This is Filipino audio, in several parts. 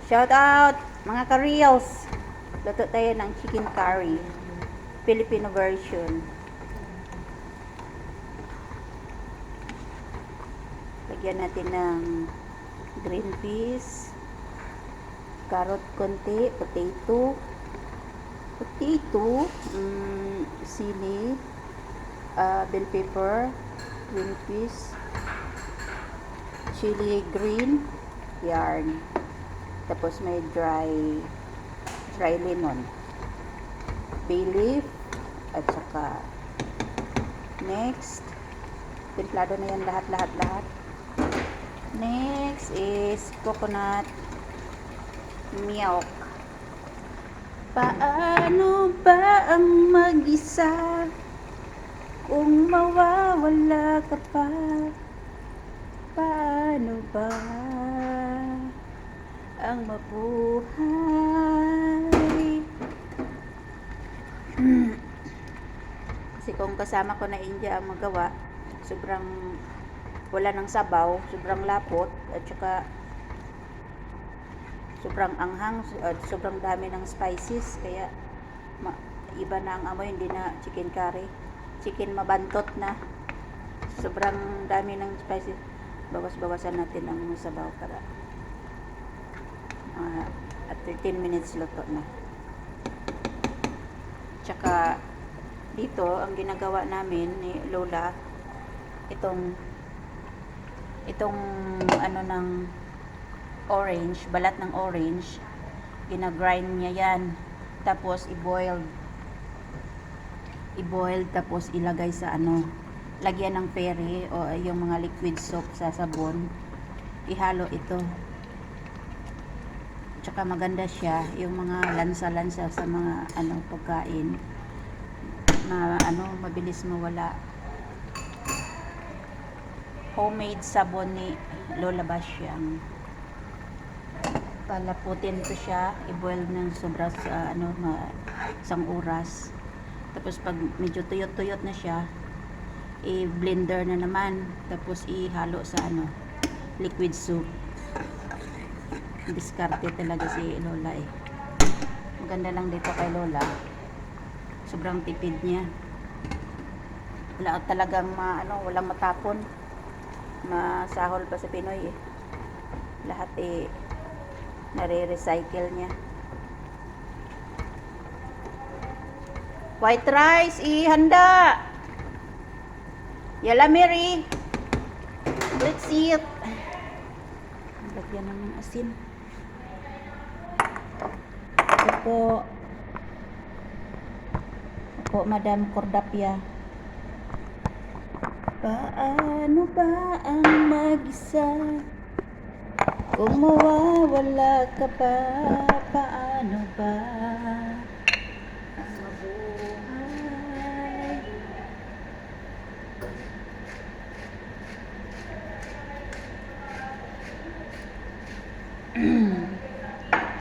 Shout out mga ka-reels. Luto tayo ng chicken curry. Filipino version. Lagyan natin ng green peas, carrot konti, potato, sili, bell pepper, green peas, chili green, yarn. Tapos may dry lemon, bay leaf, at saka next, templado na yan lahat. Next is coconut milk. Paano ba ang mag-isa kung mawawala ka pa? Paano ba ang mabuhay? Kasi kung kasama ko na India ang magawa, sobrang wala ng sabaw, sobrang lapot, at saka sobrang anghang, sobrang dami ng spices, kaya iba na ang amoy, hindi na chicken curry, chicken mabantot na, sobrang dami ng spices. Bawas-bawasan natin ang sabaw para at 13 minutes luto na. Tsaka dito ang ginagawa namin ni Lola, itong ano ng orange, balat ng orange, ginagrind niya yan, tapos i-boil, tapos ilagay sa lagyan ng peri o yung mga liquid soap sa sabon, ihalo ito. Tsaka maganda siya, yung mga lansa-lansa sa mga pagkain na mabilis mawala. Homemade sabon ni Lola Basyang. Palaputin ko siya, i-boil ng sobra sa isang oras. Tapos pag medyo tuyot-tuyot na siya, i-blender na naman, tapos ihalo sa liquid soup. Diskarte talaga si Lola Maganda lang dito kay Lola, sobrang tipid niya. Wala talagang walang matapon. Masahol pa sa Pinoy lahat nare-recycle niya. White rice ihanda. Yala Mary, let's eat. Lagyan naman asin. Opo Madam Cordapia. Paano ba ang mag-isa kung mawawala ka pa? Paano ba ang mabuhay?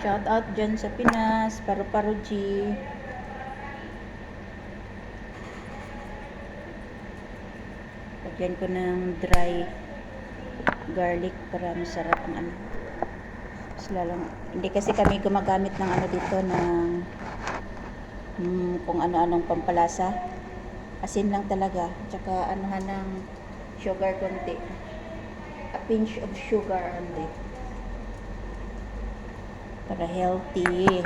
Shout out dyan sa Pinas, Paru-Paru G. Lagyan ko ng dry garlic para masarap ng hindi kasi kami gumagamit ng dito ng kung ano-anong pampalasa. Asin lang talaga, tsaka ng sugar konti, a pinch of sugar only, para healthy.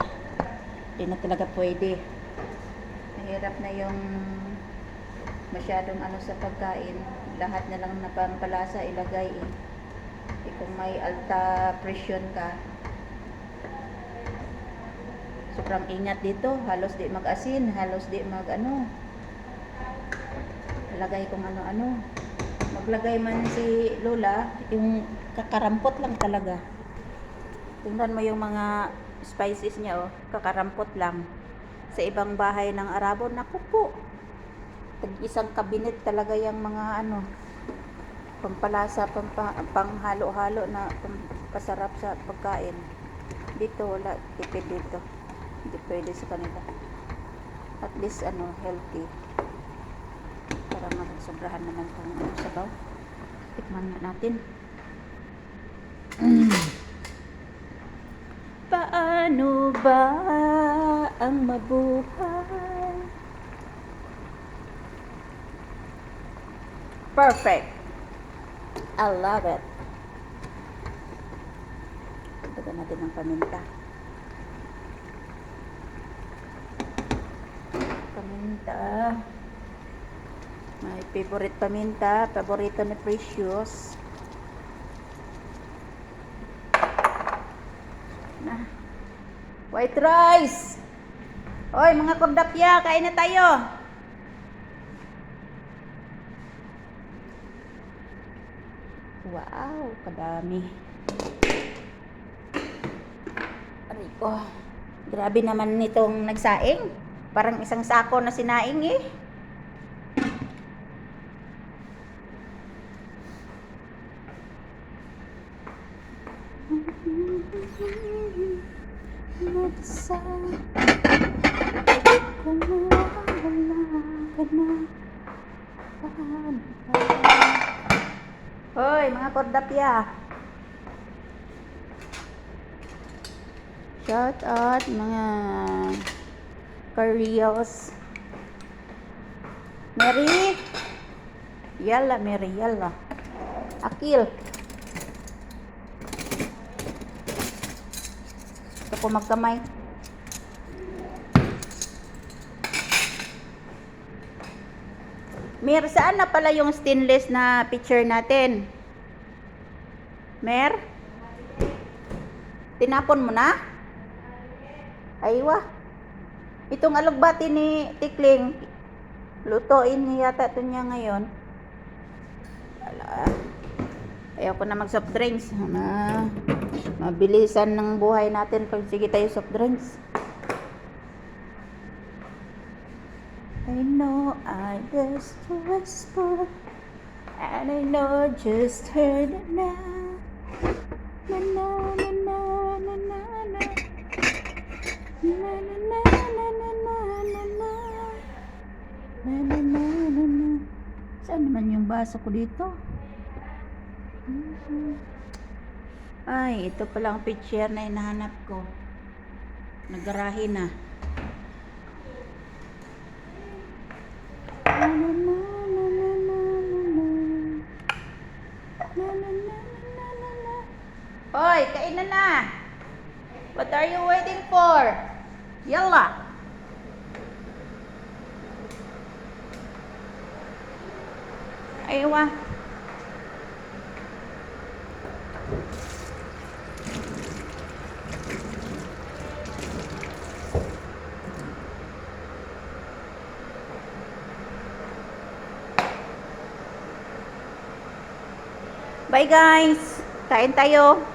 Hindi na talaga pwede, mahirap na yung masyadong sa pagkain, lahat na lang na pampalasa ilagay kung may alta presyon ka, sobrang ingat dito, halos di mag-asin, halos di lagay kung maglagay man si Lola, yung kakarampot lang talaga. Tingnan mo yung mga spices niya, kakarampot lang. Sa ibang bahay ng Arabo, naku po, isang kabinet talaga yung mga pampalasa, panghalo-halo na pampasarap sa pagkain. Dito wala, tipid dito, hindi pwede sa kanila. At least healthy, para magsobrahan naman kung sabaw. Tikman natin. Paano ba ang mabuhay? Perfect. I love it. Dagdagan natin ng paminta. Paminta. My favorite paminta. Paborito ni Precious. Na. White rice. Hoy, mga kordapya, kain na tayo. Wow, kadami. Aray ko. Grabe naman nitong nagsaing. Parang isang sako na sinaing eh. Kung wala ka na, paano ba? Hoy, mga kordapya. Shout out mga Koreos. Mary. Yalla, Mary, yalla. Akil. Gusto ko magkamay. Mer, saan na pala yung stainless na pitcher natin? Mer? Tinapon mo na? Aywa. Itong alugbati ni Tikling, lutuin niya yata ito niya ngayon. Wala. Ayaw ko na mag soft drinks. Mabilisan ng buhay natin pag sige tayo soft drinks. I know I just whisper, and I know just heard it now. Na na na na na na na. Na na na na na na na na. Na na na na na. Saan naman yung baso ko dito? Ay, ito pala ang pitcher na hinahanap ko. Nagarahe na. Hoy, kain na. What are you waiting for? Yalla. Aywa. Bye guys. Kain tayo.